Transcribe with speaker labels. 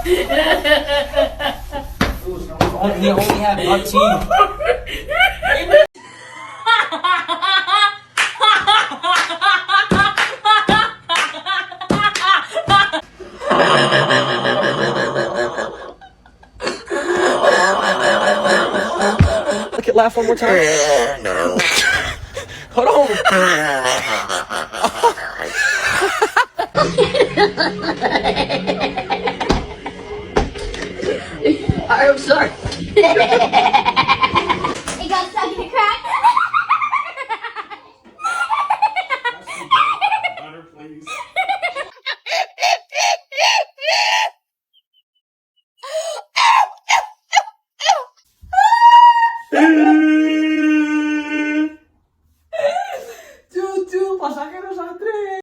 Speaker 1: He only had buck teeth.
Speaker 2: Look at laugh one more time. Hold on.
Speaker 3: I'm sorry.